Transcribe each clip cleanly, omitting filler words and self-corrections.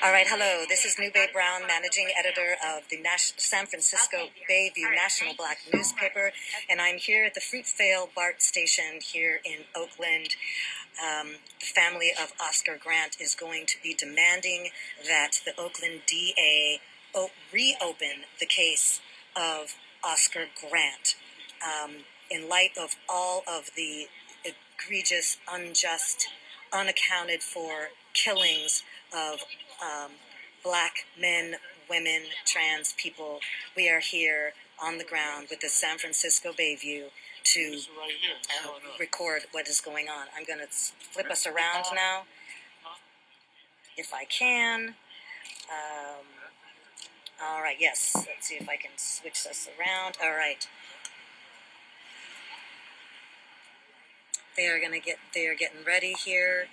All right, hello. This is Nube Brown, managing editor of the San Francisco Bayview National Black newspaper, and I'm here at the Fruitvale BART station here in Oakland. The family of Oscar Grant is going to be demanding that the Oakland DA reopen the case of Oscar Grant in light of all of the egregious, unjust, unaccounted for killings of black men, women, trans people. We are here on the ground with the San Francisco Bayview to record what is going on. I'm going to flip us around now, if I can. All right, yes. Let's see if I can switch this around. All right. They are getting ready here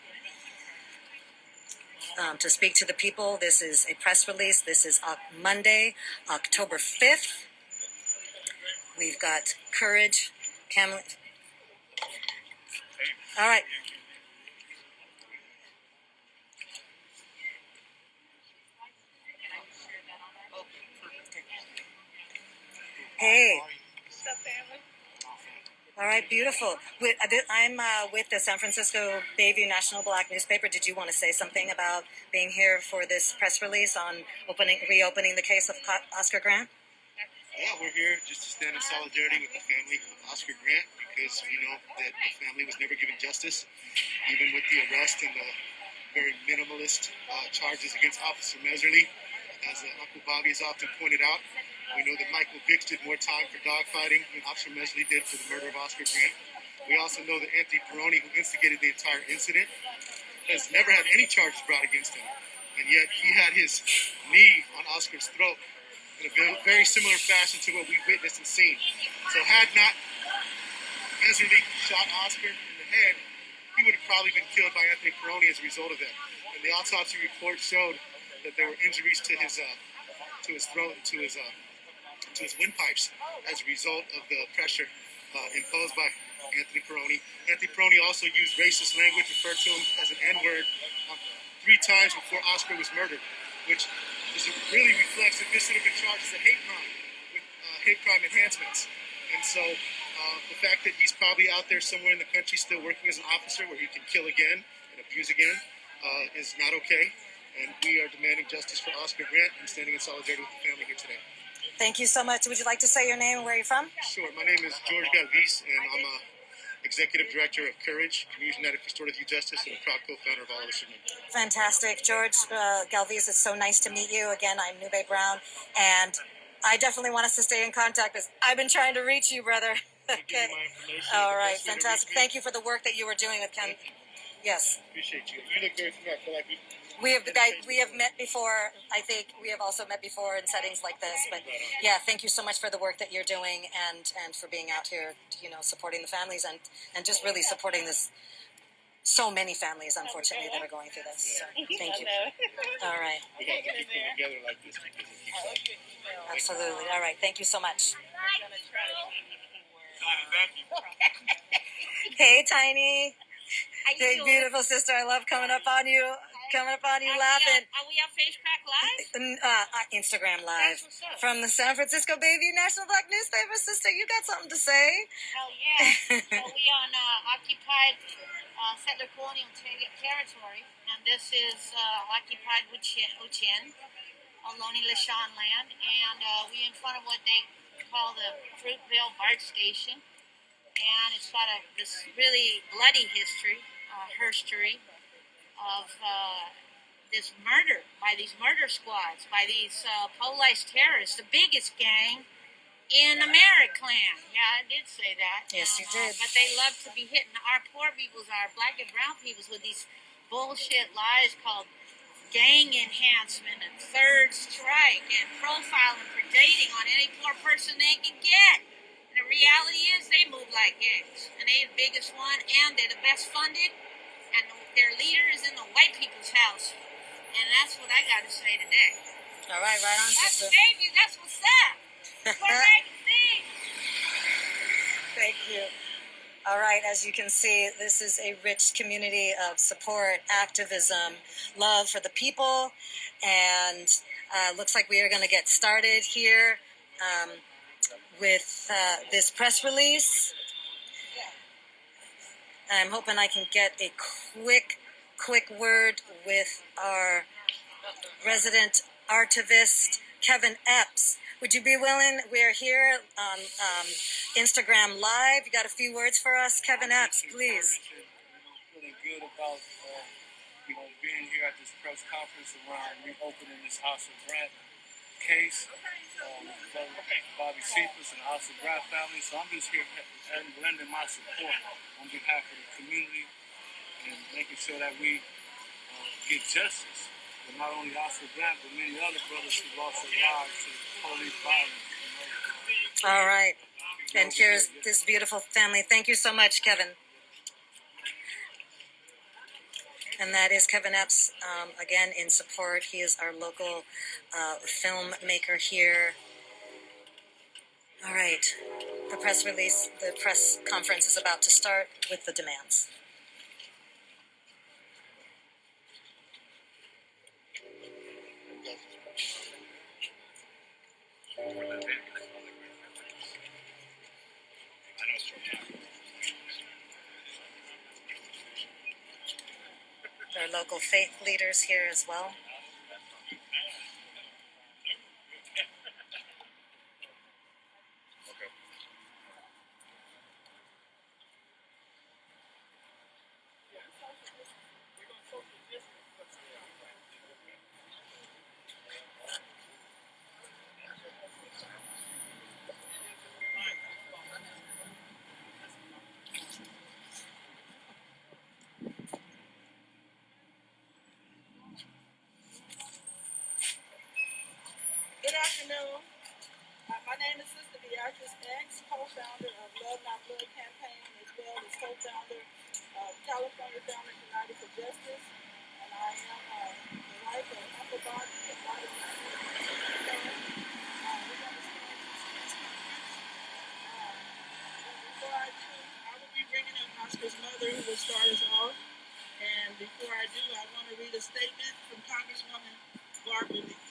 to speak to the people. This is a press release. This is Monday, October 5th. We've got Courage, Camel. All right. Hey. What's up, family? All right, beautiful. I'm with the San Francisco Bayview National Black newspaper. Did you want to say something about being here for this press release on reopening the case of Oscar Grant? Yeah, we're here just to stand in solidarity with the family of Oscar Grant because we know that the family was never given justice, even with the arrest and the very minimalist charges against Officer Mehserle. As Uncle Bobby has often pointed out, we know that Michael Vicks did more time for dogfighting than Officer Mehserle did for the murder of Oscar Grant. We also know that Anthony Pirone, who instigated the entire incident, has never had any charges brought against him. And yet he had his knee on Oscar's throat in a very similar fashion to what we witnessed and seen. So had not Mehserle shot Oscar in the head, he would have probably been killed by Anthony Pirone as a result of that. And the autopsy report showed that there were injuries to his throat and to his windpipes as a result of the pressure imposed by Anthony Pirone. Anthony Pirone also used racist language, referred to him as an N-word 3 times before Oscar was murdered, which really reflects that this should have been charged as a hate crime with hate crime enhancements. And so the fact that he's probably out there somewhere in the country still working as an officer where he can kill again and abuse again is not okay. And we are demanding justice for Oscar Grant and standing in solidarity with the family here today. Thank you so much. Would you like to say your name and where you're from? Sure. My name is George Galvis, and I'm Executive Director of Courage, Community United for Restorative Justice, and a proud co-founder of All of Us. Fantastic. George Galvis, it's so nice to meet you. Again, I'm Nube Brown, and I definitely want us to stay in contact because I've been trying to reach you, brother. Okay. All right. Fantastic. Thank you for the work that you were doing with Ken. Yes. Appreciate you. You look very familiar. I feel like we have met before. I think we have also met before in settings like this. But yeah, thank you so much for the work that you're doing and for being out here, supporting the families and just really supporting this. So many families, unfortunately, that are going through this. So, thank you. All right. we have to keep coming together like this because it keeps Absolutely. All right. Thank you so much. Hey, Tiny. Hey, beautiful sister. I love coming up on you. Laughing. Are we on Facebook Live? Instagram Live. From the San Francisco Bayview National Black newspaper, sister. You got something to say? Hell yeah. So we on occupied settler colonial territory, and this is occupied Uchin, Ohlone Lishan land, and we in front of what they call the Fruitvale BART station, and it's got this really bloody herstory of this murder by these murder squads, by these police terrorists, the biggest gang in Americlan. Yeah, I did say that. Yes, you did. But they love to be hitting our poor peoples, our black and brown peoples, with these bullshit lies called gang enhancement and third strike and profiling for dating on any poor person they can get. And the reality is they move like gangs, and they're the biggest one, and they're the best funded, and their leader is in the white people's house. And that's what I got to say today. All right, right on, that's sister. Baby, that's what's up. We're magazine. Thank you. All right, as you can see, this is a rich community of support, activism, love for the people, and looks like we are going to get started here with this press release. I'm hoping I can get a quick word with our resident archivist, Kevin Epps. Would you be willing? We're here on Instagram Live. You got a few words for us, Kevin Epps, please. Feeling good about being here at this press conference around reopening this House of Grant case. Bobby Cephas and the House of Grant family. So I'm just here and lending my support on behalf of the community and making sure that we get justice. But not only Oscar Grant, but many other brothers who lost their lives to police violence. All right. And here's this beautiful family. Thank you so much, Kevin. And that is Kevin Epps, again, in support. He is our local filmmaker here. All right. The press release, the press conference is about to start with the demands. There are local faith leaders here as well. Good afternoon. My name is Sister Beatrice X, co-founder of Love Not Blood campaign, as well as co-founder of California Families United for Justice. And I am the wife of Uncle Bobby and Bobby. Before I will be bringing up Oscar's mother, who will start us off. And before I do, I want to read a statement from Congresswoman Barbara Lee.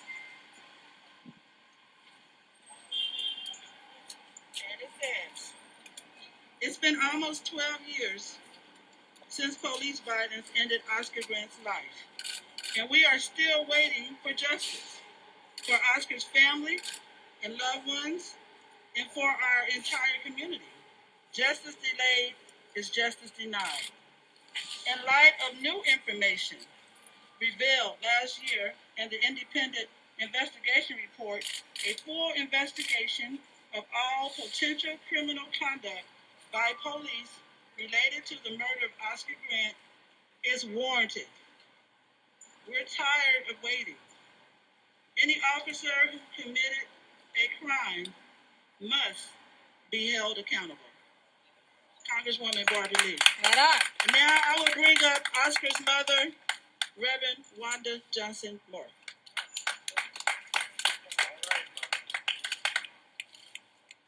And it says, it's been almost 12 years since police violence ended Oscar Grant's life, and we are still waiting for justice for Oscar's family and loved ones and for our entire community. Justice delayed is justice denied. In light of new information revealed last year in the independent investigation report, a full investigation of all potential criminal conduct by police related to the murder of Oscar Grant is warranted. We're tired of waiting. Any officer who committed a crime must be held accountable. Congresswoman Barbara Lee. Right on. And now I will bring up Oscar's mother, Reverend Wanda Johnson Moore.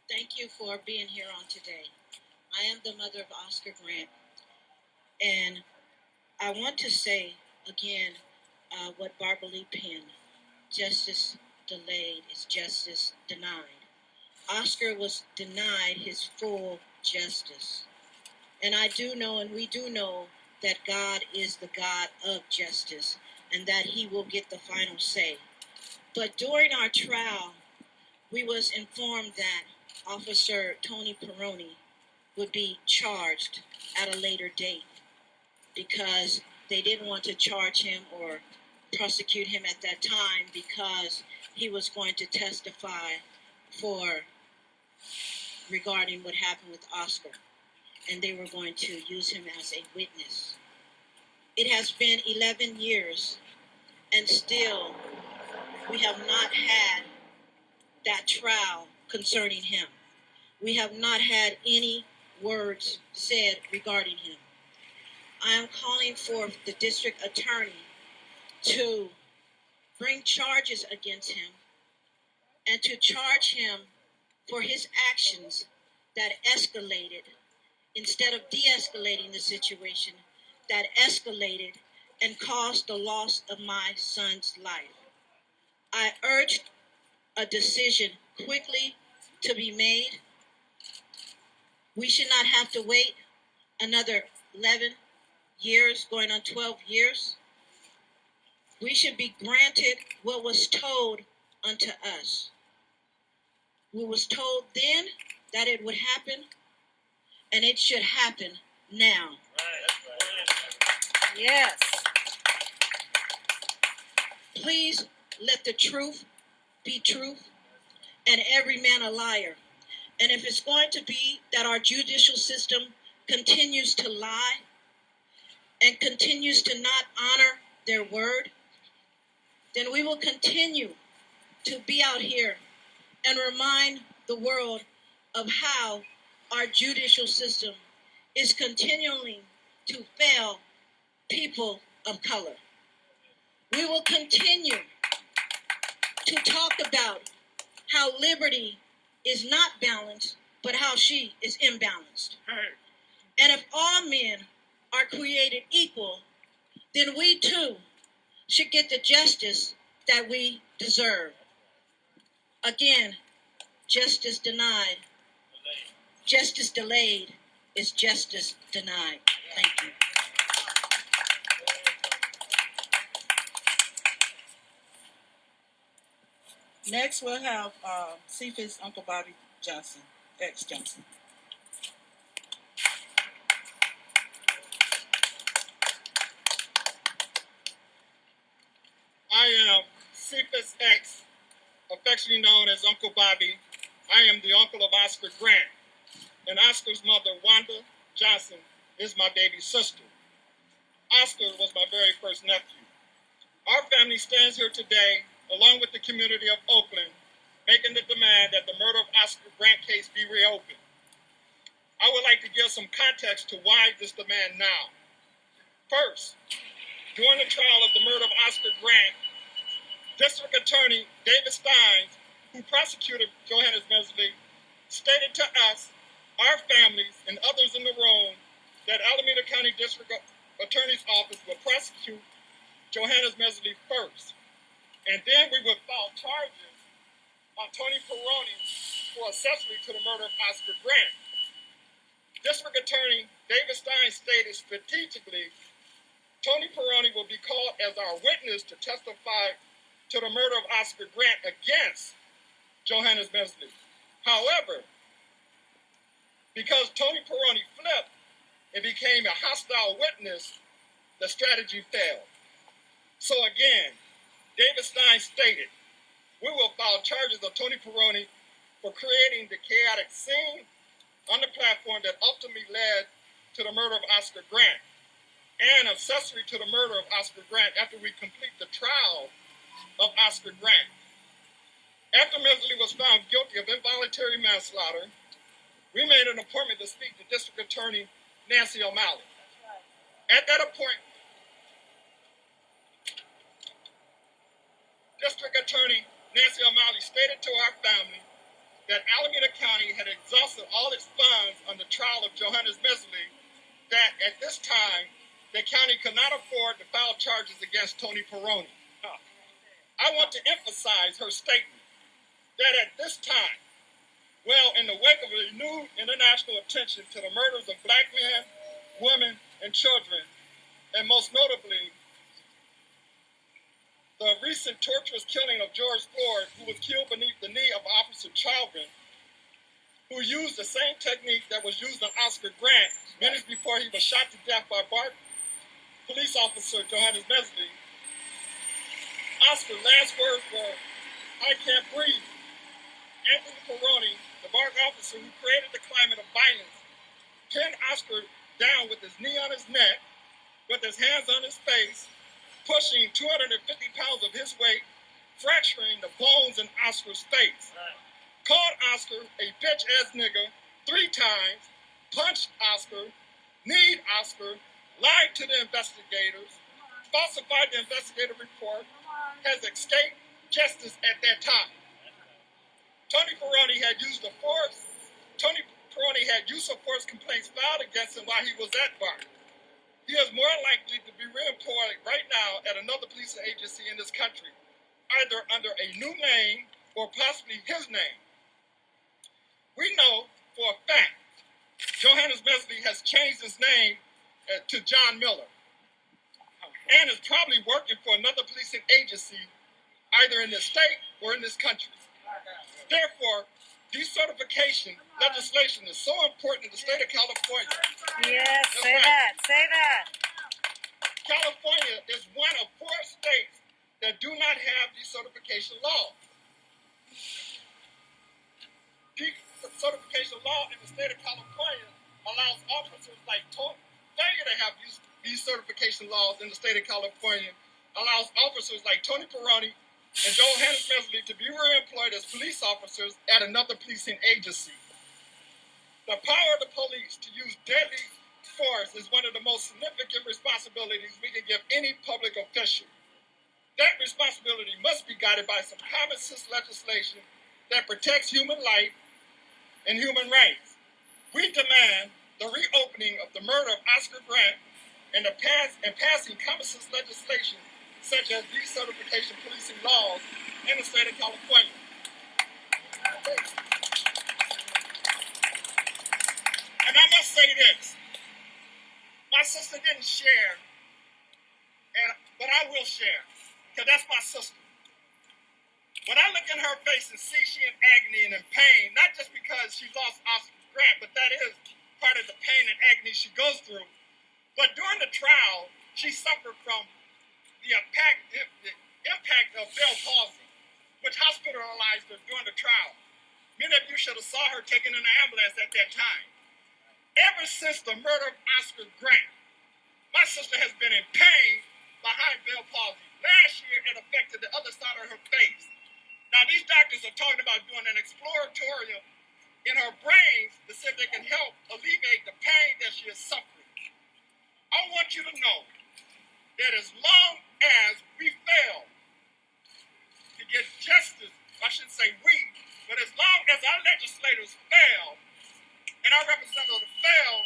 Thank you for being here on today. I am the mother of Oscar Grant, and I want to say again what Barbara Lee penned: justice delayed is justice denied. Oscar was denied his full justice. And I do know, and we do know, that God is the God of justice and that he will get the final say. But during our trial, we was informed that Officer Tony Pirone would be charged at a later date because they didn't want to charge him or prosecute him at that time because he was going to testify regarding what happened with Oscar, and they were going to use him as a witness. It has been 11 years, and still we have not had that trial concerning him. We have not had any words said regarding him. I am calling for the district attorney to bring charges against him and to charge him for his actions that escalated instead of de-escalating the situation that escalated and caused the loss of my son's life. I urged a decision quickly to be made. We should not have to wait another 11 years, going on 12 years. We should be granted what was told unto us. We was told then that it would happen, and it should happen now. Yes. Please let the truth be truth and every man a liar. And if it's going to be that our judicial system continues to lie and continues to not honor their word, then we will continue to be out here and remind the world of how our judicial system is continuing to fail people of color. We will continue to talk about how liberty is not balanced, but how she is imbalanced. And if all men are created equal, then we too should get the justice that we deserve. Again, justice denied, justice delayed is justice denied. Thank you. Next, we'll have Cephas' Uncle Bobby Johnson, ex-Johnson. I am Cephas X, affectionately known as Uncle Bobby. I am the uncle of Oscar Grant, and Oscar's mother, Wanda Johnson, is my baby sister. Oscar was my very first nephew. Our family stands here today, along with the community of Oakland, making the demand that the murder of Oscar Grant case be reopened. I would like to give some context to why this demand now. First, during the trial of the murder of Oscar Grant, District Attorney David Steins, who prosecuted Johannes Mehserle, stated to us, our families, and others in the room that Alameda County District Attorney's Office would prosecute Johannes Mehserle first, and then we would file charges on Tony Pirone for accessory to the murder of Oscar Grant. District Attorney David Stein stated strategically, Tony Pirone will be called as our witness to testify to the murder of Oscar Grant against Johannes Mehserle. However, because Tony Pirone flipped and became a hostile witness, the strategy failed. So again, David Stein stated, we will file charges of Tony Pirone for creating the chaotic scene on the platform that ultimately led to the murder of Oscar Grant, and accessory to the murder of Oscar Grant after we complete the trial of Oscar Grant. After Mehserle was found guilty of involuntary manslaughter, we made an appointment to speak to District Attorney Nancy O'Malley. At that appointment, District Attorney Nancy O'Malley stated to our family that Alameda County had exhausted all its funds on the trial of Johannes Mehserle, that at this time, the county could not afford to file charges against Tony Pirone. I want to emphasize her statement that at this time, well, in the wake of renewed international attention to the murders of black men, women, and children, and most notably, the recent torturous killing of George Floyd, who was killed beneath the knee of Officer Johannes, who used the same technique that was used on Oscar Grant minutes before he was shot to death by police officer Johannes Mehserle. Oscar's last words were, "I can't breathe." Anthony Pirone, the BART officer who created the climate of violence, pinned Oscar down with his knee on his neck, with his hands on his face, pushing 250 pounds of his weight, fracturing the bones in Oscar's face. Called Oscar a bitch-ass nigga 3 times, punched Oscar, kneed Oscar, lied to the investigators, falsified the investigative report, has escaped justice at that time. Tony Pirone had used the force. Tony Pirone had use of force complaints filed against him while he was at BART. He is more likely to be reemployed right now at another policing agency in this country, either under a new name or possibly his name. We know for a fact Johannes Mehserle has changed his name to John Miller and is probably working for another policing agency either in this state or in this country. Therefore, decertification legislation is so important in the state of California. Yes, That's say right. that, say that. California is one of 4 states that do not have decertification law. Decertification law in the state of California allows officers like failure to have decertification laws in the state of California allows officers like Tony Pirone and Johannes Mehserle to be reemployed as police officers at another policing agency. The power of the police to use deadly force is one of the most significant responsibilities we can give any public official. That responsibility must be guided by some common sense legislation that protects human life and human rights. We demand the reopening of the murder of Oscar Grant and passing common sense legislation such as decertification policing laws in the state of California. And I must say this. My sister didn't share, but I will share, because that's my sister. When I look in her face and see she in agony and in pain, not just because she lost Oscar Grant, but that is part of the pain and agony she goes through. But during the trial, she suffered from the impact of Bell palsy, which hospitalized her during the trial. Many of you should have saw her taken in an ambulance at that time. Ever since the murder of Oscar Grant, my sister has been in pain behind Bell palsy. Last year, it affected the other side of her face. Now, these doctors are talking about doing an exploratorium in her brain to see if they can help alleviate the pain that she is suffering. I want you to know that as long as we fail to get justice, I shouldn't say we, but as long as our legislators fail and our representatives fail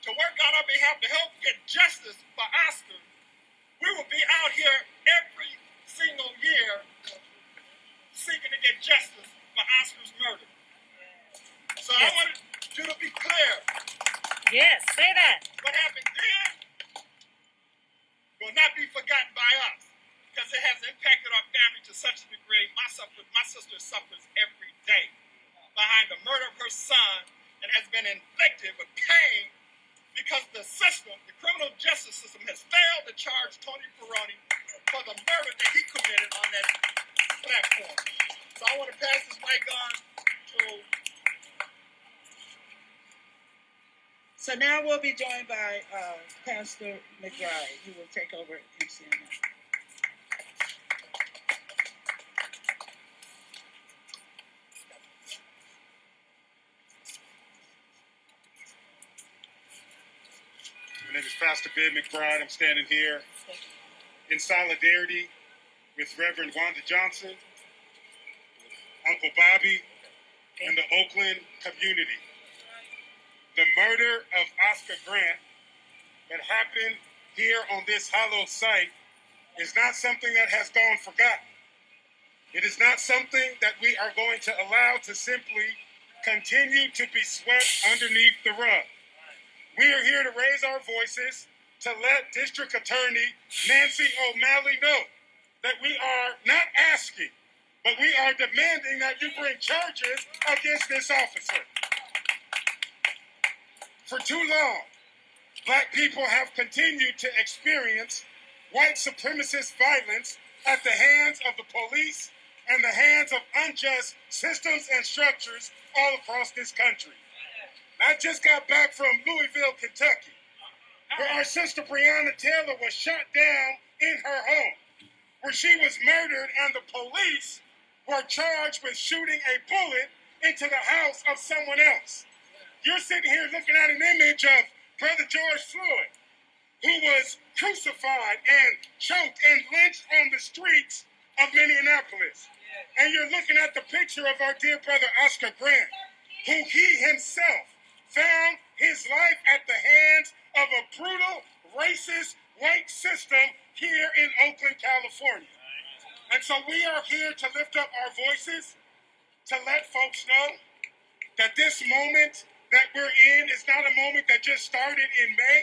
to work on our behalf to help get justice for Oscar, we will be out here every single year seeking to get justice for Oscar's murder. So I wanted you to be clear. Yes, say that. What happened then will not be forgotten by us because it has impacted our family to such a degree. My sister suffers every day behind the murder of her son and has been inflicted with pain because the system, the criminal justice system, has failed to charge Tony Pirone for the murder that he committed on that platform. So I want to pass this mic on to... So now we'll be joined by Pastor McBride, who will take over MCMA. My name is Pastor Ben McBride. I'm standing here in solidarity with Reverend Wanda Johnson, Uncle Bobby, and the Oakland community. The murder of Oscar Grant that happened here on this hallowed site is not something that has gone forgotten. It is not something that we are going to allow to simply continue to be swept underneath the rug. We are here to raise our voices to let District Attorney Nancy O'Malley know that we are not asking, but we are demanding that you bring charges against this officer. For too long, Black people have continued to experience white supremacist violence at the hands of the police and the hands of unjust systems and structures all across this country. I just got back from Louisville, Kentucky, where our sister Breonna Taylor was shot down in her home, where she was murdered and the police were charged with shooting a bullet into the house of someone else. You're sitting here looking at an image of Brother George Floyd, who was crucified and choked and lynched on the streets of Minneapolis. And you're looking at the picture of our dear brother Oscar Grant, who he himself found his life at the hands of a brutal, racist, white system here in Oakland, California. And so we are here to lift up our voices, to let folks know that this moment that we're in is not a moment that just started in May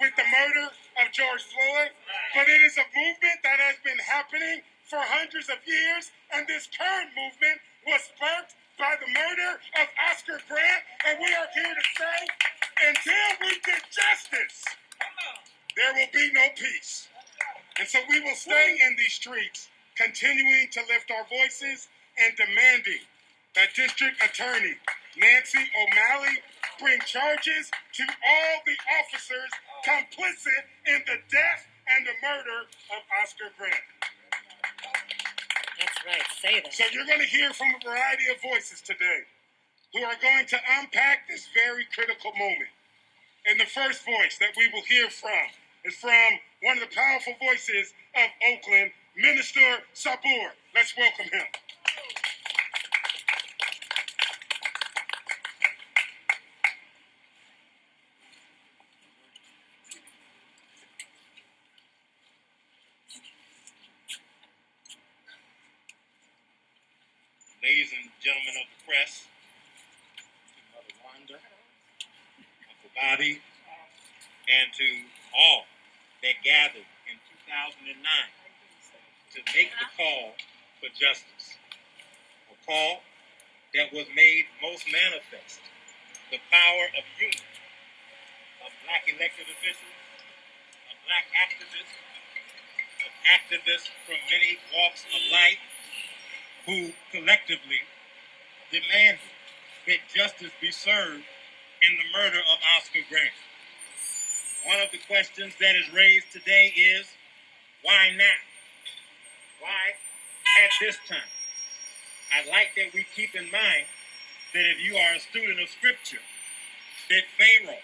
with the murder of George Floyd, but it is a movement that has been happening for hundreds of years, and this current movement was sparked by the murder of Oscar Grant, and we are here to say, until we get justice, there will be no peace. And so we will stay in these streets, continuing to lift our voices and demanding that District Attorney Nancy O'Malley bring charges to all the officers complicit in the death and the murder of Oscar Grant. That's right, say that. So you're going to hear from a variety of voices today who are going to unpack this very critical moment. And the first voice that we will hear from is from one of the powerful voices of Oakland, Minister Sabur. Let's welcome him. Ladies and gentlemen of the press, Mother Wanda, Uncle Bobby, and to all that gathered in 2009 to make the call for justice. A call that was made most manifest, the power of unity of black elected officials, of black activists, of activists from many walks of life, who collectively demanded that justice be served in the murder of Oscar Grant. One of the questions that is raised today is, why now? Why at this time? I'd like that we keep in mind that if you are a student of Scripture, that Pharaoh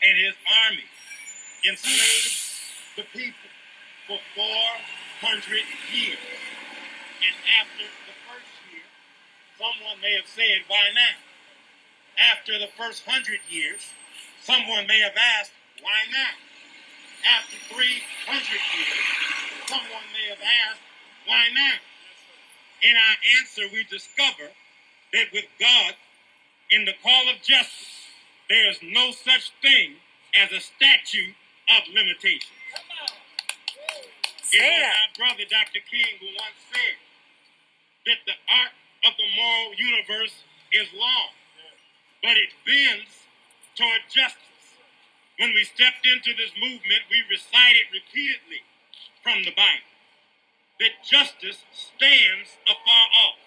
and his army enslaved the people for 400 years. And after the first year, someone may have said, why now? After the first 100 years, someone may have asked, why now? After 300 years, someone may have asked, why now? In our answer, we discover that with God, in the call of justice, there is no such thing as a statute of limitations. It was our brother, Dr. King, who once said that the arc of the moral universe is long, but it bends toward justice. When we stepped into this movement, we recited repeatedly from the Bible that justice stands afar off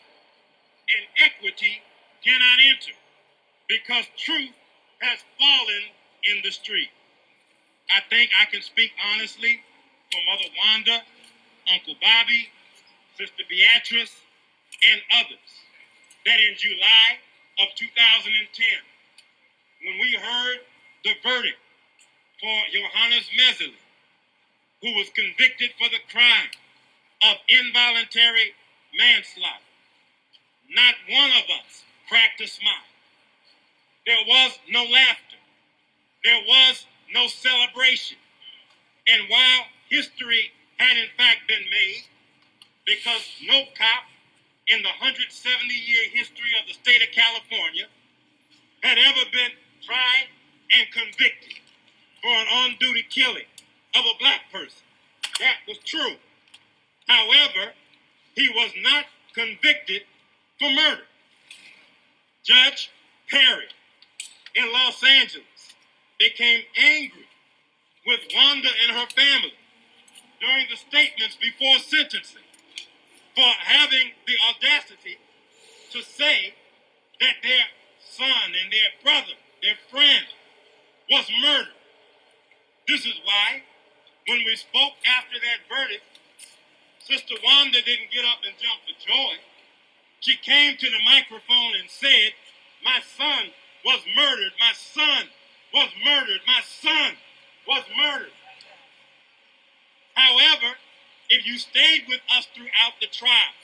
and equity cannot enter because truth has fallen in the street. I think I can speak honestly for Mother Wanda, Uncle Bobby, Sister Beatrice, and others, that in July of 2010, when we heard the verdict for Johannes Mehserle, who was convicted for the crime of involuntary manslaughter, not one of us cracked a smile. There was no laughter. There was no celebration. And while history had in fact been made, because no cop in the 170-year history of the state of California had ever been tried and convicted for an on-duty killing of a black person. That was true. However, he was not convicted for murder. Judge Perry in Los Angeles became angry with Wanda and her family during the statements before sentencing for having the audacity to say that their son and their brother, their friend, was murdered. This is why, when we spoke after that verdict, Sister Wanda didn't get up and jump for joy. She came to the microphone and said, my son was murdered, my son was murdered, my son was murdered. However, if you stayed with us throughout the trial,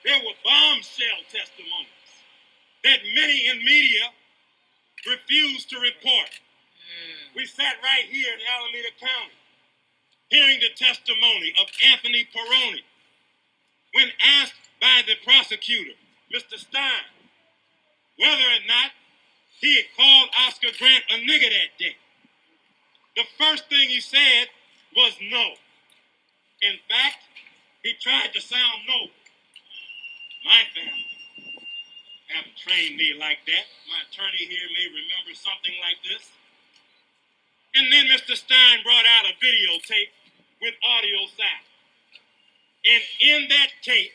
there were bombshell testimonies that many in media refused to report. We sat right here in Alameda County, hearing the testimony of Anthony Pirone. When asked by the prosecutor, Mr. Stein, whether or not he had called Oscar Grant a nigger that day, the first thing he said was no. In fact, he tried to sound noble. My family haven't trained me like that. My attorney here may remember something like this. And then Mr. Stein brought out a videotape with audio sound. And in that tape,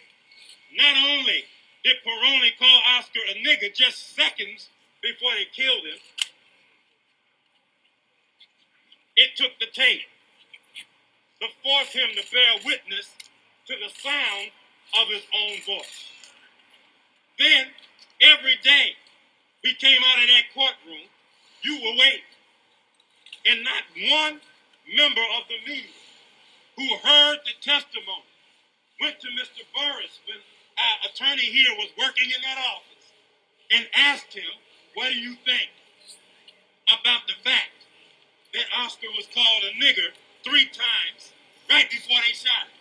not only did Pirone call Oscar a nigger just seconds before they killed him, it took the tape to force him to bear witness to the sound of his own voice. Then, every day we came out of that courtroom, you were waiting. And not one member of the media who heard the testimony went to Mr. Burris when our attorney here was working in that office and asked him, what do you think about the fact that Oscar was called a nigger 3 times right before they shot him?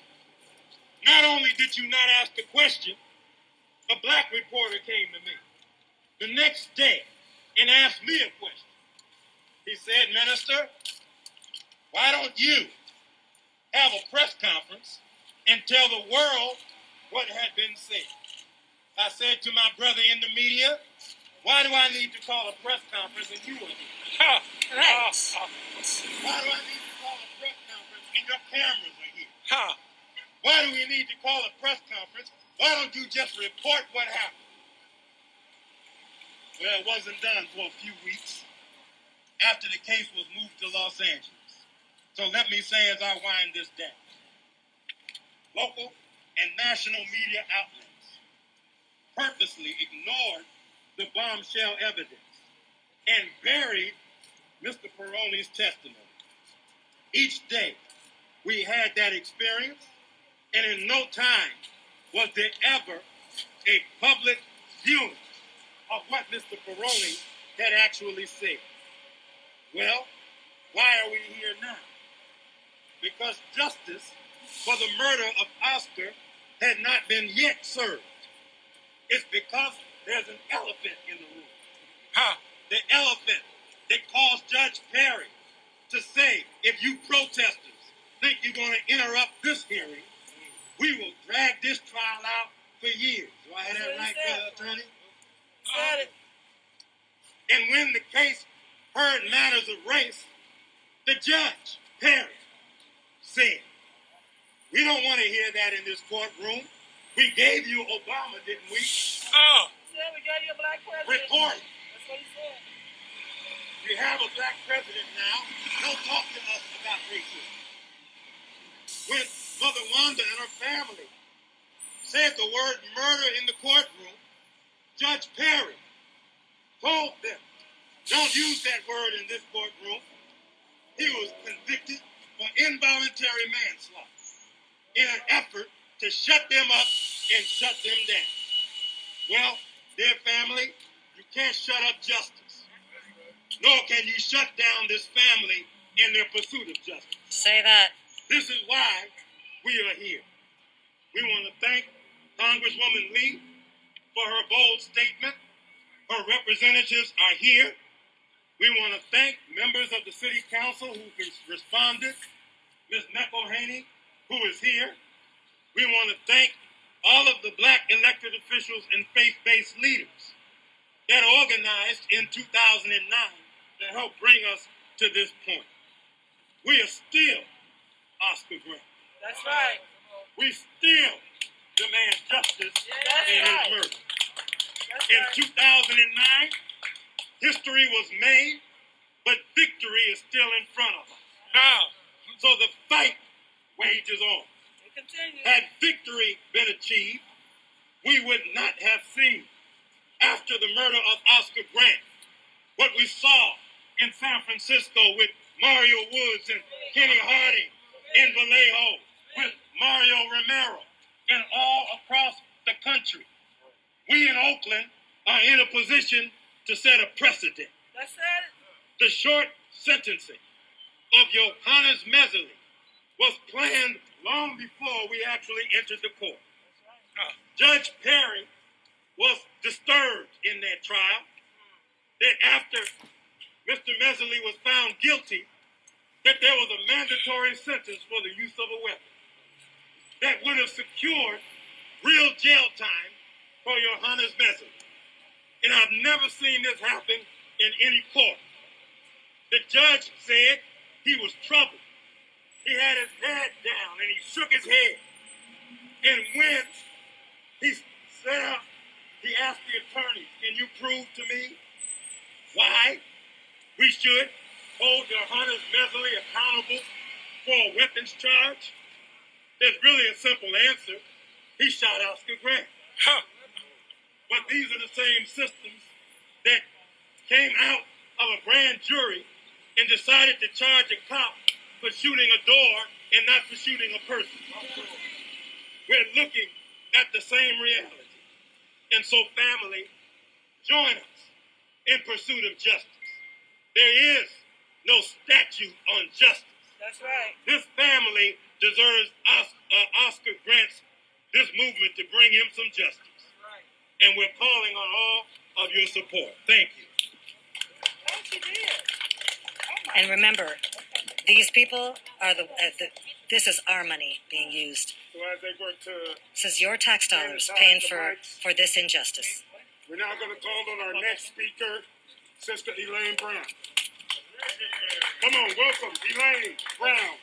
Not only did you not ask the question, a black reporter came to me the next day and asked me a question. He said, Minister, why don't you have a press conference and tell the world what had been said? I said to my brother in the media, why do I need to call a press conference and you are here? Right. Why do I need to call a press conference and your cameras are here? Why do we need to call a press conference? Why don't you just report what happened? Well, it wasn't done for a few weeks after the case was moved to Los Angeles. So let me say as I wind this down, local and national media outlets purposely ignored the bombshell evidence and buried Mr. Pirone's testimony. Each day we had that experience, and in no time was there ever a public viewing of what Mr. Pirone had actually said. Well, why are we here now? Because justice for the murder of Oscar had not been yet served. It's because there's an elephant in the room. The elephant that caused Judge Perry to say, if you protesters think you're going to interrupt this hearing, we will drag this trial out for years. Do I have that right, attorney? And when the case heard matters of race, the judge, Perry, said, we don't want to hear that in this courtroom. We gave you Obama, didn't we? Said we gave you a black president. Report. That's what he said. We have a black president now. Don't talk to us about racism. When Mother Wanda and her family said the word murder in the courtroom, Judge Perry told them, don't use that word in this courtroom. He was convicted for involuntary manslaughter in an effort to shut them up and shut them down. Well, dear family, you can't shut up justice, nor can you shut down this family in their pursuit of justice. Say that. This is why we are here. We want to thank Congresswoman Lee for her bold statement. Her representatives are here. We want to thank members of the City Council who responded, Ms. McElhaney, who is here. We want to thank all of the black elected officials and faith-based leaders that organized in 2009 to help bring us to this point. We are still Oscar Grant. That's right. We still demand justice in his murder. In 2009, history was made, but victory is still in front of us. So the fight wages on. Had victory been achieved, we would not have seen, after the murder of Oscar Grant, what we saw in San Francisco with Mario Woods and Kenny Harding in Vallejo, with Mario Romero, and all across the country. We in Oakland are in a position to set a precedent. The short sentencing of Johannes Mehserle was planned long before we actually entered the court. Judge Perry was disturbed in that trial that after Mr. Mehserle was found guilty, that there was a mandatory sentence for the use of a weapon that would have secured real jail time for Johannes Mehserle. And I've never seen this happen in any court. The judge said he was troubled. He had his head down and he shook his head. And when he sat up, he asked the attorneys, can you prove to me why we should hold Johannes Mehserle accountable for a weapons charge? There's really a simple answer. He shot Oscar Grant. But these are the same systems that came out of a grand jury and decided to charge a cop for shooting a door and not for shooting a person. We're looking at the same reality. And so, family, join us in pursuit of justice. There is no statute on justice. That's right. This family deserves Oscar Grant's, this movement to bring him some justice. Right. And we're calling on all of your support. Thank you. And remember, these people are this is our money being used. So as they work to, This is your tax dollars paying for this injustice. we're now going to call on our next speaker, Sister Elaine Brown. Come on, welcome, Elaine Brown.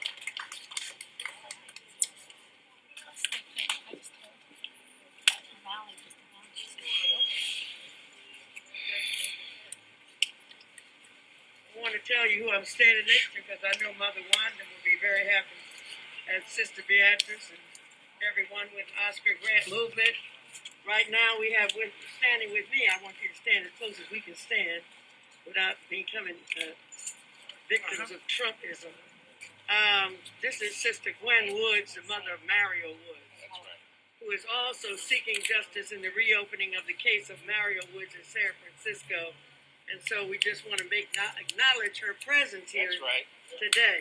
I want to tell you who I'm standing next to because I know Mother Wanda will be very happy, and Sister Beatrice and everyone with Oscar Grant movement. Right now we have standing with me. I want you to stand as close as we can stand without becoming victims of Trumpism. This is Sister Gwen Woods, the mother of Mario Woods, who is also seeking justice in the reopening of the case of Mario Woods in San Francisco. And so we just want to acknowledge her presence here today.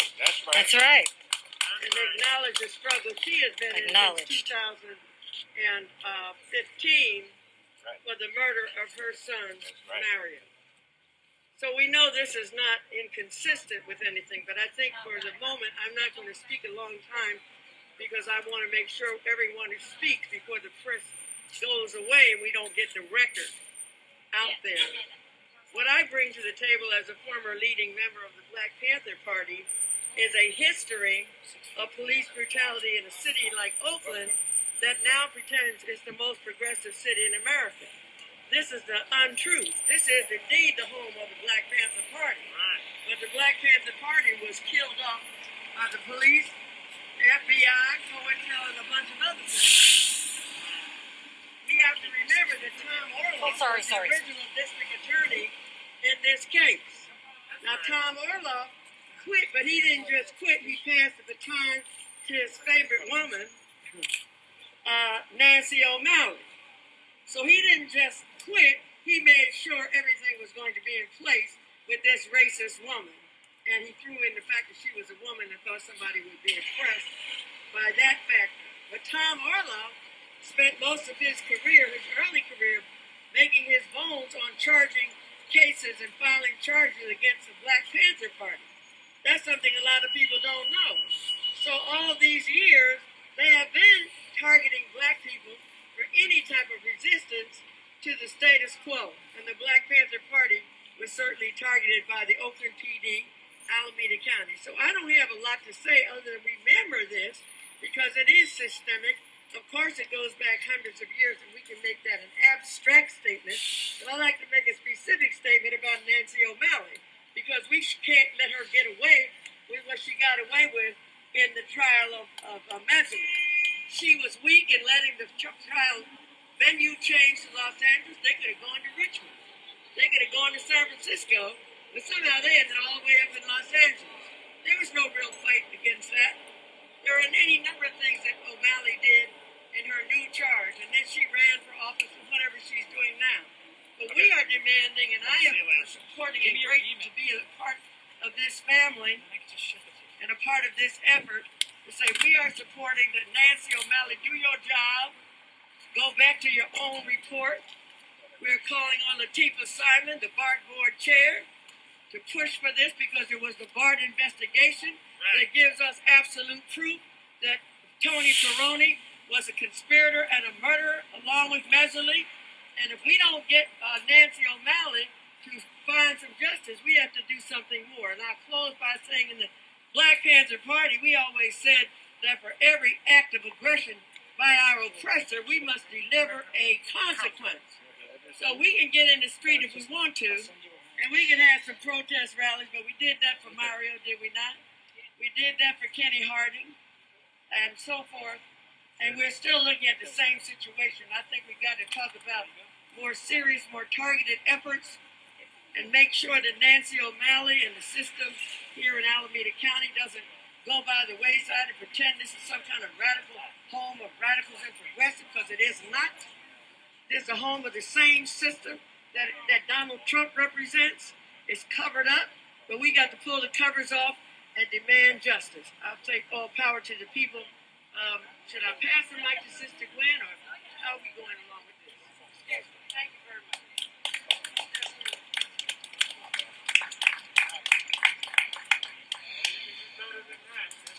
That's right. And acknowledge the struggle she has been in since 2015 for the murder of her son, Mario. So we know this is not inconsistent with anything, but I think for the moment I'm not going to speak a long time because I want to make sure everyone who speaks before the press goes away and we don't get the record out there. What I bring to the table as a former leading member of the Black Panther Party is a history of police brutality in a city like Oakland that now pretends it's the most progressive city in America. This is the untruth. This is indeed the home of the Black Panther Party. But the Black Panther Party was killed off by the police, the FBI, COINTEL, and a bunch of other things. We have to remember that Tom Orloff was the original district attorney in this case. Now, Tom Orloff quit, but he didn't just quit. He passed the baton to his favorite woman, Nancy O'Malley. So he didn't just quit. He made sure everything was going to be in place with this racist woman. And he threw in the fact that she was a woman and thought somebody would be impressed by that factor. But Tom Orloff spent most of his career, his early career, making his bones on charging cases and filing charges against the Black Panther Party. That's something a lot of people don't know. So all these years, they have been targeting black people for any type of resistance to the status quo. And the Black Panther Party was certainly targeted by the Oakland PD, Alameda County. So I don't have a lot to say other than remember this because it is systemic. Of course, it goes back hundreds of years, and we can make that an abstract statement. But I'd like to make a specific statement about Nancy O'Malley, because we can't let her get away with what she got away with in the trial of Mehserle. She was weak in letting the trial venue change to Los Angeles. They could have gone to Richmond. They could have gone to San Francisco, but somehow they ended all the way up in Los Angeles. There was no real fight against that. There were any number of things that O'Malley did in her new charge, and then she ran for office for whatever she's doing now. But we are demanding, and I am supporting and grateful to be a part of this family and a part of this effort to say we are supporting that Nancy O'Malley, do your job, go back to your own report. We're calling on Latifah Simon, the BART board chair, to push for this because it was the BART investigation that gives us absolute proof that Tony Pirone was a conspirator and a murderer along with Mehserle. And if we don't get Nancy O'Malley to find some justice, we have to do something more. And I'll close by saying in the Black Panther Party, we always said that for every act of aggression by our oppressor, we must deliver a consequence. So we can get in the street if we want to, and we can have some protest rallies, but we did that for Mario, did we not? We did that for Kenny Harding, and so forth. And we're still looking at the same situation. I think we've got to talk about more serious, more targeted efforts and make sure that Nancy O'Malley and the system here in Alameda County doesn't go by the wayside and pretend this is some kind of radical home of radicals and progressive, because it is not. It is the home of the same system that Donald Trump represents. It's covered up, but we got to pull the covers off and demand justice. I'll take all power to the people. Should I pass the mic to Sister Gwen, or how are we going along with this? Excuse me. Thank you very much.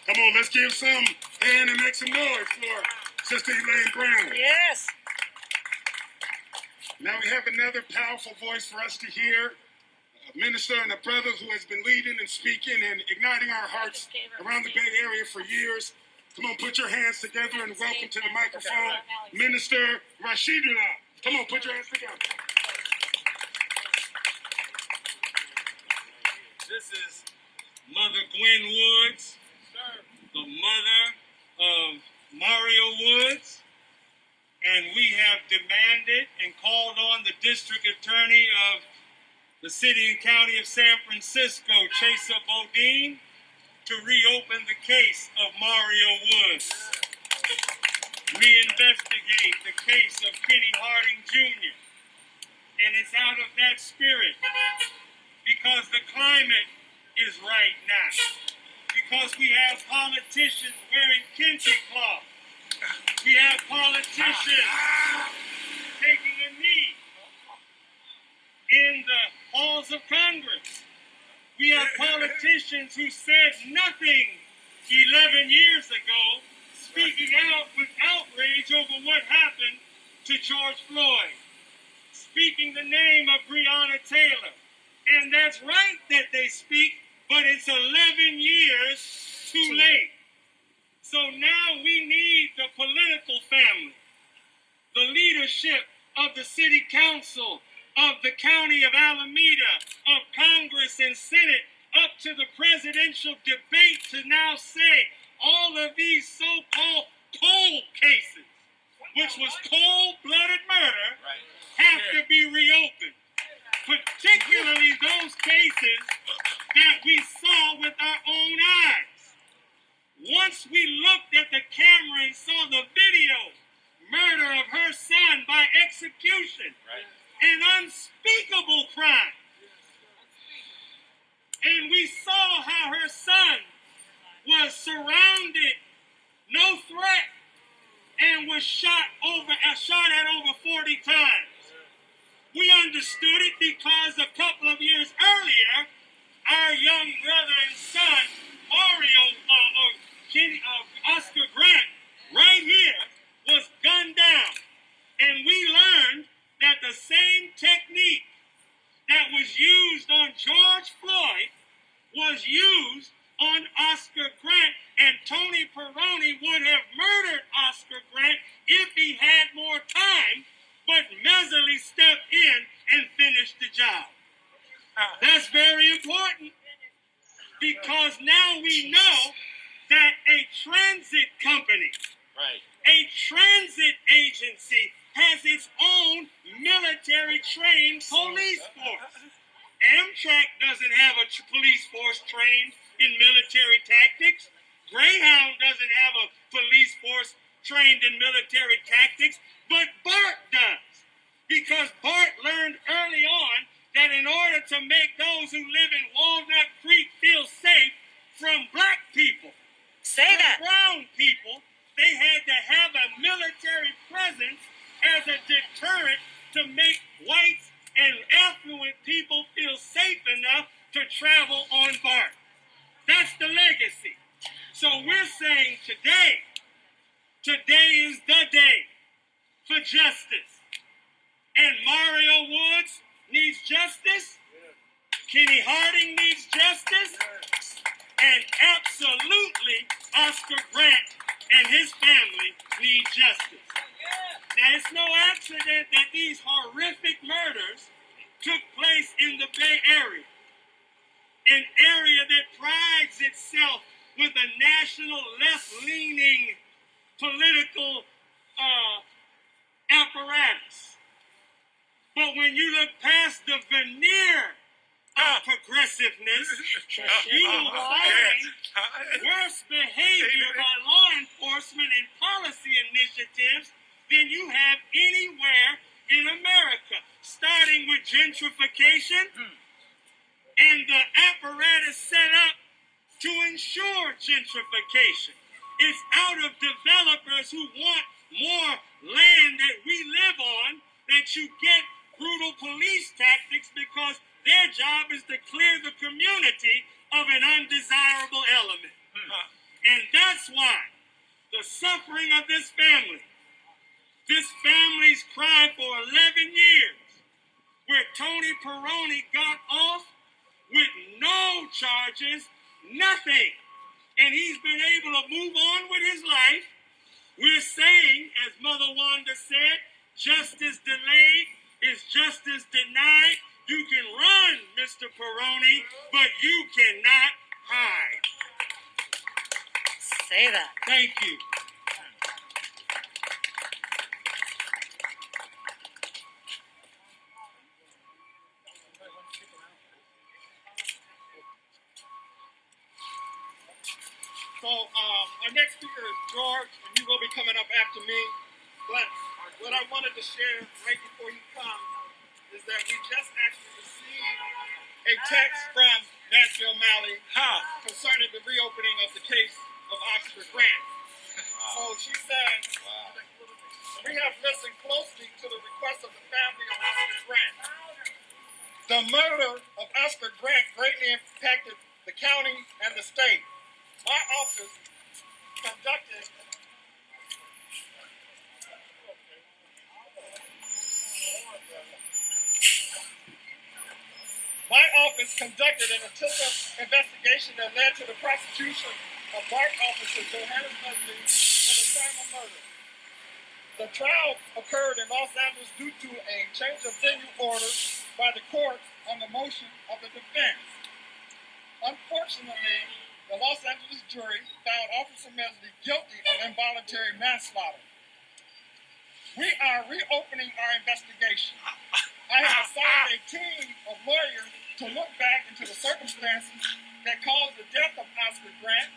Come on, let's give some hand and make some noise for Sister Elaine Brown. Yes. Now we have another powerful voice for us to hear, a minister and a brother who has been leading and speaking and igniting our hearts around the Bay Area for years. Come on, put your hands together and welcome to the microphone, Minister Rashidullah. Come on, put your hands together. This is Mother Gwen Woods, the mother of Mario Woods, and we have demanded and called on the district attorney of the city and county of San Francisco, Chesa Bodine, to reopen the case of Mario Woods, reinvestigate the case of Kenny Harding Jr. And it's out of that spirit, because the climate is right now, because we have politicians wearing kente cloth, we have politicians taking a knee in the halls of Congress. We have politicians who said nothing 11 years ago, speaking out with outrage over what happened to George Floyd, speaking the name of Breonna Taylor. And that's right that they speak, but it's 11 years too late. So now we need the political family, the leadership of the city council, of the county of Alameda, of Congress and Senate, up to the presidential debate to now say all of these so-called cold cases, which was cold-blooded murder, have to be reopened. Particularly those cases that we saw with our own eyes. Once we looked at the camera and saw the video, murder of her son by execution, an unspeakable crime. And we saw how her son was surrounded, no threat, and was shot at over 40 times. We understood it because a couple of years earlier, our young brother and son, Oscar Grant, right here, was gunned down. And we learned that the same technique that was used on George Floyd was used on Oscar Grant, and Tony Pirone would have murdered Oscar Grant if he had more time, but Mehserle stepped in and finished the job. That's very important, because now we know that a transit company, a transit agency, has its own military-trained police force. Amtrak doesn't have a police force trained in military tactics. Greyhound doesn't have a police force trained in military tactics, but BART does. Because BART learned to make those who live in Walnut Creek feel safe from black people. Say that. Brown people, they had to have a military presence as a deterrent to make whites and affluent people feel safe enough to travel on BART. That's the legacy. So we're saying today is the day for justice. And Mario Woods needs justice. Kenny Harding needs justice. And absolutely Oscar Grant and his family need justice. Now, it's no accident that these horrific murders took place in the Bay Area, an area that prides itself with a national left-leaning political apparatus. But when you look past the veneer of progressiveness, you will find worse behavior by law enforcement and policy initiatives than you have anywhere in America, starting with gentrification and the apparatus set up to ensure gentrification. It's out of developers who want more land that we live on that you get brutal police tactics because their job is to clear the community of an undesirable element. And that's why the suffering of this family's cried for 11 years, where Tony Pirone got off with no charges, nothing. And he's been able to move on with his life. We're saying, as Mother Wanda said, justice delayed is justice denied. You can run, Mr. Pirone, but you cannot hide. Say that. Thank you. So our next speaker is George, and he will be coming up after me. But what I wanted to share right before he comes is that we just actually received a text from Nancy O'Malley concerning the reopening of the case of Oscar Grant. So she said, we have listened closely to the request of the family of Oscar Grant. The murder of Oscar Grant greatly impacted the county and the state. My office conducted an intensive investigation that led to the prosecution of BART Officer Johannes Mehserle for the crime of murder. The trial occurred in Los Angeles due to a change of venue order by the courts on the motion of the defense. Unfortunately, the Los Angeles jury found Officer Mehserle guilty of involuntary manslaughter. We are reopening our investigation. I have assigned a team of lawyers to look back into the circumstances that caused the death of Oscar Grant.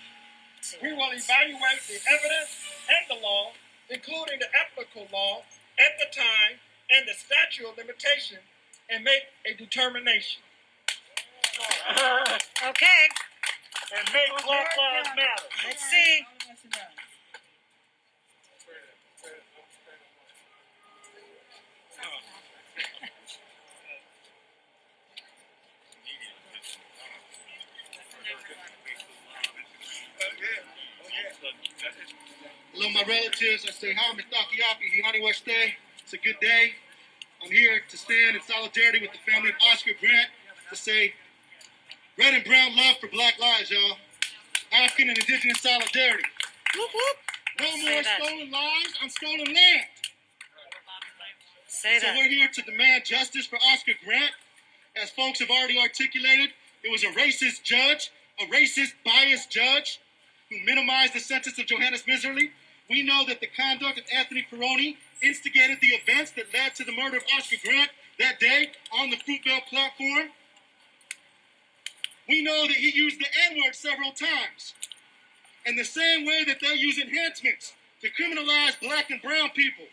We will evaluate the evidence and the law, including the applicable law at the time and the statute of limitation, and make a determination. Okay. And make Black Lives Matter. Let's see. Hello, my relatives. I say hi, Mitakiapi, Hihani Weste. It's a good day. I'm here to stand in solidarity with the family of Oscar Grant to say red and brown love for Black lives, y'all. African and indigenous solidarity. Whoop, whoop. No more stolen lives on stolen land. Say So that. we're here to demand justice for Oscar Grant. As folks have already articulated, it was a racist judge, a racist, biased judge who minimized the sentence of Johannes Mehserle. We know that the conduct of Anthony Pirone instigated the events that led to the murder of Oscar Grant that day on the Fruitvale platform. We know that he used the N-word several times. In the same way that they use enhancements to criminalize black and brown people.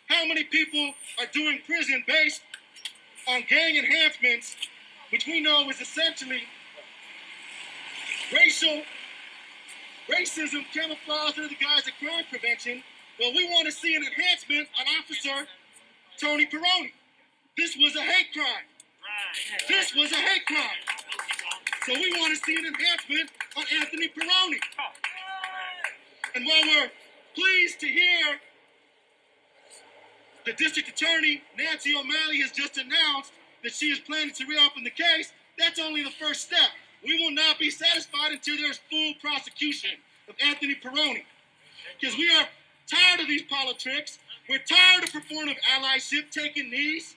How many people are doing prison based on gang enhancements which we know is essentially racism camouflaged under the guise of crime prevention. Well, we want to see an enhancement on Officer Tony Pirone. This was a hate crime. This was a hate crime. So we want to see an enhancement on Anthony Pirone. And while we're pleased to hear the district attorney, Nancy O'Malley, has just announced that she is planning to reopen the case, that's only the first step. We will not be satisfied until there's full prosecution of Anthony Pirone. Because we are tired of these politics. We're tired of performative allyship, taking knees,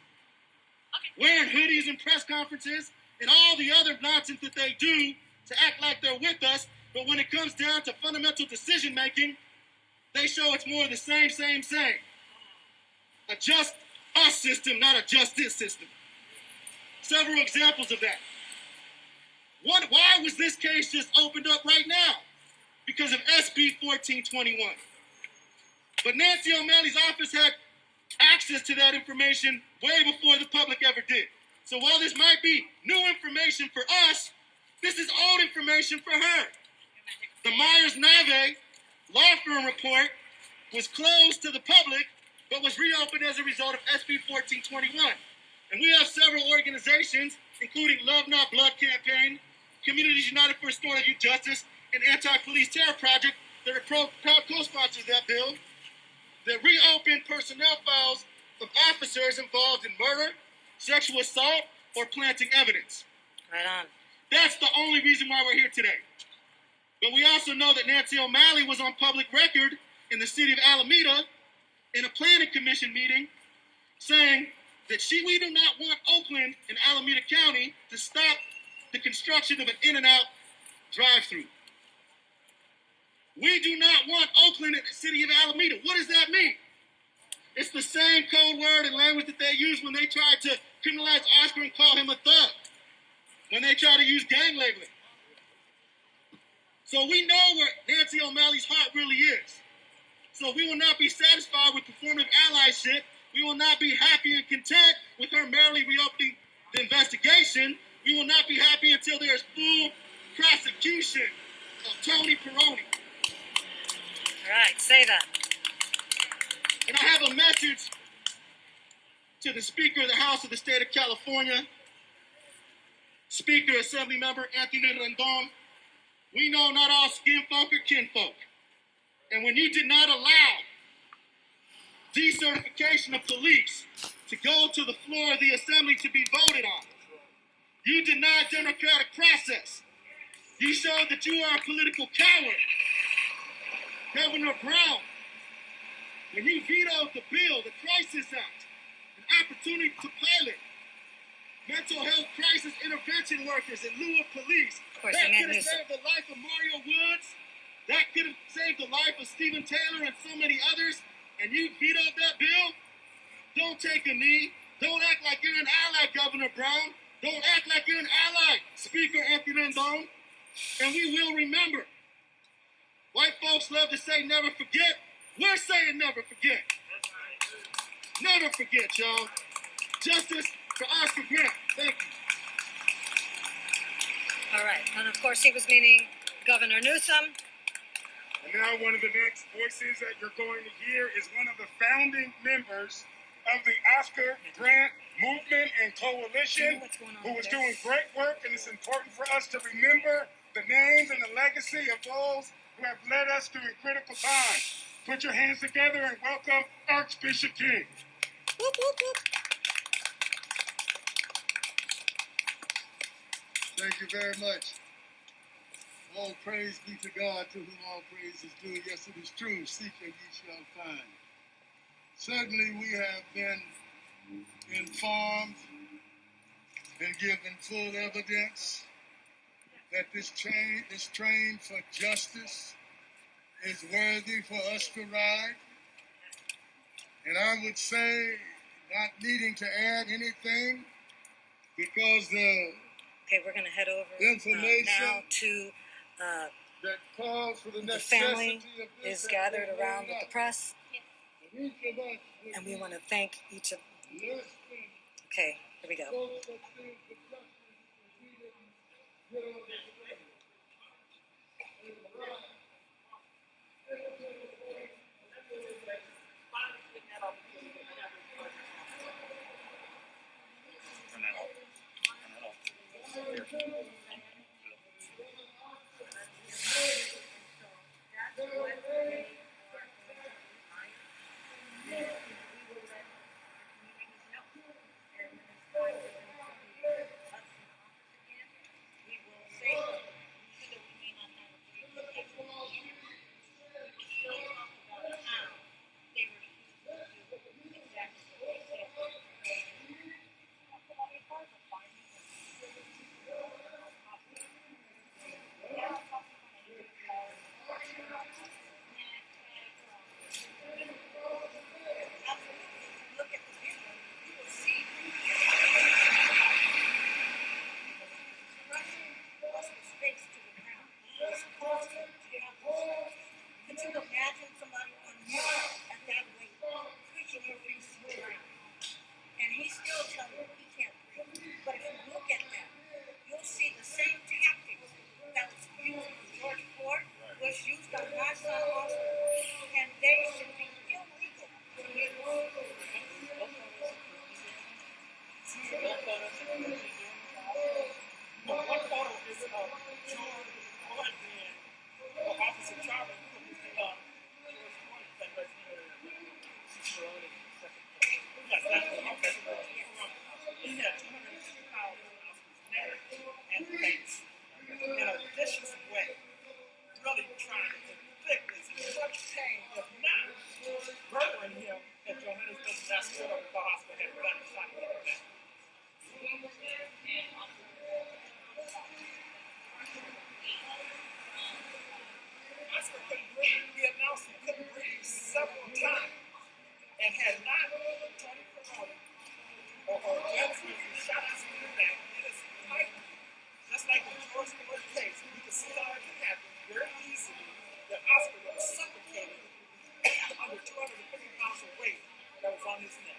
wearing hoodies and press conferences, and all the other nonsense that they do to act like they're with us. But when it comes down to fundamental decision making, they show it's more of the same. A just us system, not a justice system. Several examples of that. Why was this case just opened up right now? Because of SB 1421. But Nancy O'Malley's office had access to that information way before the public ever did. So while this might be new information for us, this is old information for her. The Myers-Nave law firm report was closed to the public, but was reopened as a result of SB 1421. And we have several organizations, including Love Not Blood Campaign, Communities United for Restorative Youth Justice, and Anti-Police Terror Project, that are proud co-sponsors of that bill, that reopened personnel files of officers involved in murder, sexual assault, or planting evidence. Right on. That's the only reason why we're here today. But we also know that Nancy O'Malley was on public record in the city of Alameda in a planning commission meeting saying that we do not want Oakland and Alameda County to stop the construction of an In-N-Out drive-through. We do not want Oakland and the city of Alameda. What does that mean? It's the same code word and language that they used when they tried to criminalize Oscar and call him a thug, when they tried to use gang labeling. So we know where Nancy O'Malley's heart really is. So we will not be satisfied with performative allyship. We will not be happy and content with her merely reopening the investigation. We will not be happy until there is full prosecution of Tony Pirone. All right, say that. And I have a message to the Speaker of the House of the State of California, Speaker Assemblymember Anthony Rendon. We know not all skin folk are kinfolk. And when you did not allow decertification of police to go to the floor of the Assembly to be voted on, you denied democratic process. You showed that you are a political coward. Governor Brown, when you vetoed the bill, the Crisis Act, an opportunity to pilot mental health crisis intervention workers in lieu of police, Of course, that could have saved the life of Mario Woods. That could have saved the life of Stephen Taylor and so many others. And you vetoed that bill? Don't take a knee. Don't act like you're an ally, Governor Brown. Don't act like you're an ally, Speaker Anthony Rendon. And we will remember. White folks love to say never forget. We're saying never forget. Never forget, y'all. Justice for Oscar Grant. Thank you. All right, and of course he was meaning Governor Newsom. And now one of the next voices that you're going to hear is one of the founding members of the Oscar Grant movement and coalition, who is doing great work, and it's important for us to remember the names and the legacy of those who have led us during critical times. Put your hands together and welcome Archbishop King. Whoop, whoop, whoop. Thank you very much. All praise be to God, to whom all praise is due. Yes, it is true. Seek and ye shall find. Certainly we have been informed and given full evidence that this train for justice is worthy for us to ride. And I would say, not needing to add anything, because the Okay, we're going to head over information now to that calls for the the family necessity of this is gathered around with the press, And each of us would and we want to thank each of. less than Okay, here we go. folks that think that justice Officer Johannes he had 202 pounds and face in a vicious way, really trying to inflict as much pain, if not murdering him, as Johannes doesn't have to go to the hospital and gun and shot him in the back. Oscar couldn't breathe. He announced he couldn't breathe several times and had not Tony Pirone or Johannes Mehserle shot Oscar in the back. It is quite, just like the George Floyd case, you can see how it can happen very easily that Oscar was suffocated under 250 pounds of weight that was on his neck.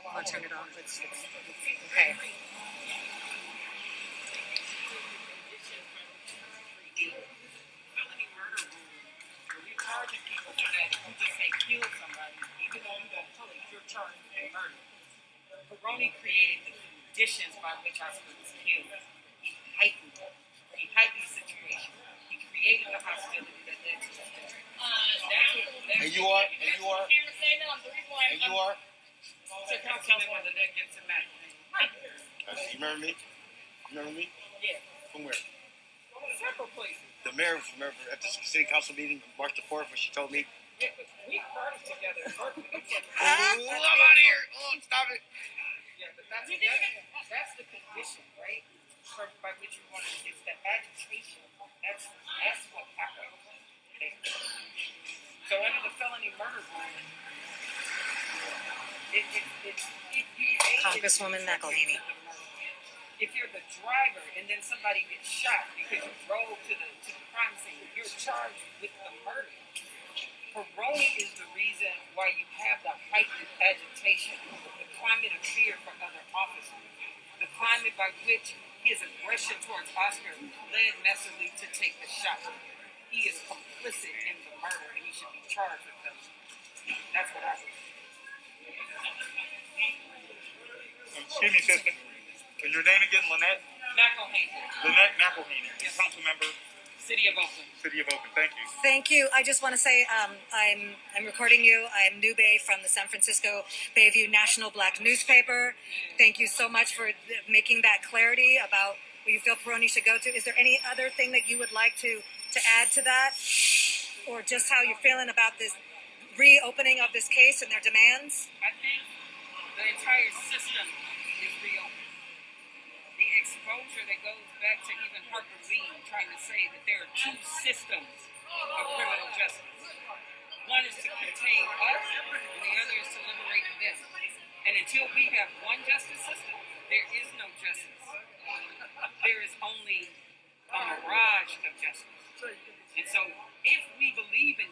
I'll turn it on. Okay. Felony murder rule, where we charging people for that, you just say kill somebody, even though you don't tell it, you're charged with murder. Pirone created the conditions by which Oscar was killed. He heightened the situation. He created the hostility that led to his death. And you are? So Councilman, whether that gets him back. You remember me? Yeah. From where? Several places. The mayor at the city council meeting March the 4th when she told me. Yeah, but we partied together in Berkeley. I'm out of here. Oh, stop it. Yeah, but that's the condition, right? By which you want to, it's the agitation. That's what happened. Okay. So under the felony murder rule, Congresswoman McElhaney. If you're the driver and then somebody gets shot because you drove to the crime scene, you're charged with the murder. Pirone is the reason why you have the heightened agitation, the climate of fear from other officers, the climate by which his aggression towards Oscar led Mehserle to take the shot. He is complicit in the murder and he should be charged with them. That's what I would say. Excuse me, sister. Is your name again Lynette? McElhaney. Lynette McElhaney, Yes. council member, City of Oakland. City of Oakland. Thank you. Thank you. I just want to say I'm recording you. I'm Nube from the San Francisco Bayview National Black newspaper. Thank you so much for making that clarity about where you feel Pirone should go to. Is there any other thing that you would like to add to that? Or just how you're feeling about this reopening of this case and their demands? I think the entire system is reopened. The exposure that goes back to even Harper Lee trying to say that there are two systems of criminal justice. One is to contain us, and the other is to liberate them. And until we have one justice system, there is no justice. There is only a mirage of justice. And so if we believe in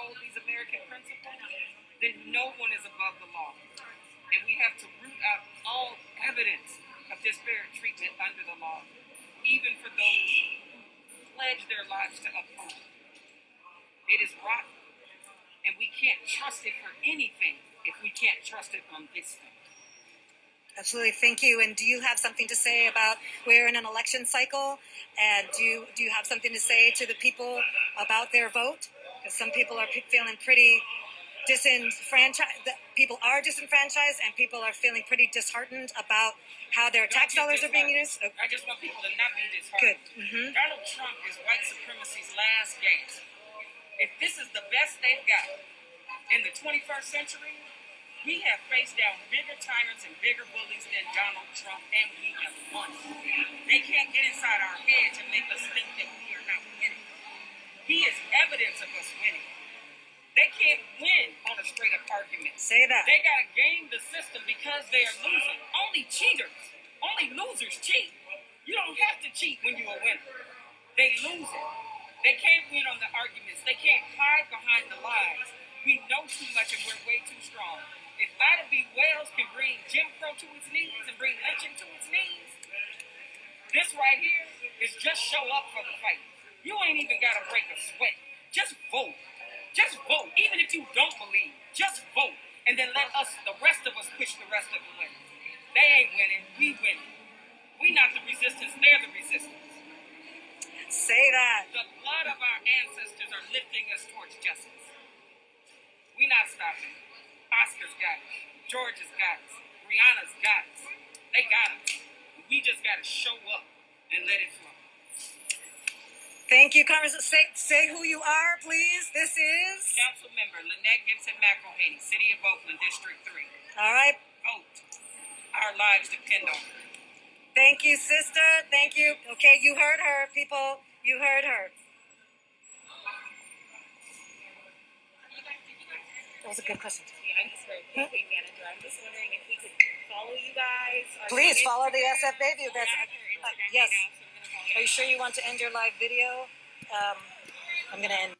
uphold these American principles, then no one is above the law. And we have to root out all evidence of disparate treatment under the law, even for those who pledge their lives to uphold it. It is rotten, and we can't trust it for anything if we can't trust it on this thing. Absolutely, thank you. And do you have something to say about we're in an election cycle? And do you have something to say to the people about their vote? Because some people are feeling pretty disenfranchised. People are disenfranchised, and people are feeling pretty disheartened about how their tax dollars are being used. Okay. I just want people to not be disheartened. Good. Mm-hmm. Donald Trump is white supremacy's last gasp. If this is the best they've got in the 21st century, we have faced down bigger tyrants and bigger bullies than Donald Trump, and we have won. They can't get inside our head to make us think that we are not winning. He is evidence of us winning. They can't win on a straight up argument. Say that. They got to game the system because they are losing. Only cheaters, only losers cheat. You don't have to cheat when you're a winner. They lose it. They can't win on the arguments. They can't hide behind the lies. We know too much and we're way too strong. If Ida B. Wells can bring Jim Crow to its knees and bring lynching to its knees, this right here is just show up for the fight. You ain't even got to break a sweat. Just vote. Just vote. Even if you don't believe, just vote. And then let us, the rest of us, push the rest of the way. They ain't winning. We winning. We not the resistance. They're the resistance. Say that. The blood of our ancestors are lifting us towards justice. We not stopping. Oscar's got it. Georgia's got it. Rihanna's got it. They got it. We just got to show up and let it flow. Thank you, Congressman. Say who you are, please. This is Council Member Lynette Gibson McElhaney, City of Oakland, District 3. All right. Vote. Our lives depend on it. Thank you, sister. Thank you. Okay, you heard her, people. You heard her. That was a good question. I'm just a campaign manager. I'm just wondering if we could follow you guys. Please follow the SF Bayview. That's yes. Right now, so I'm gonna follow Are you sure you want to end your live video? I'm going to end.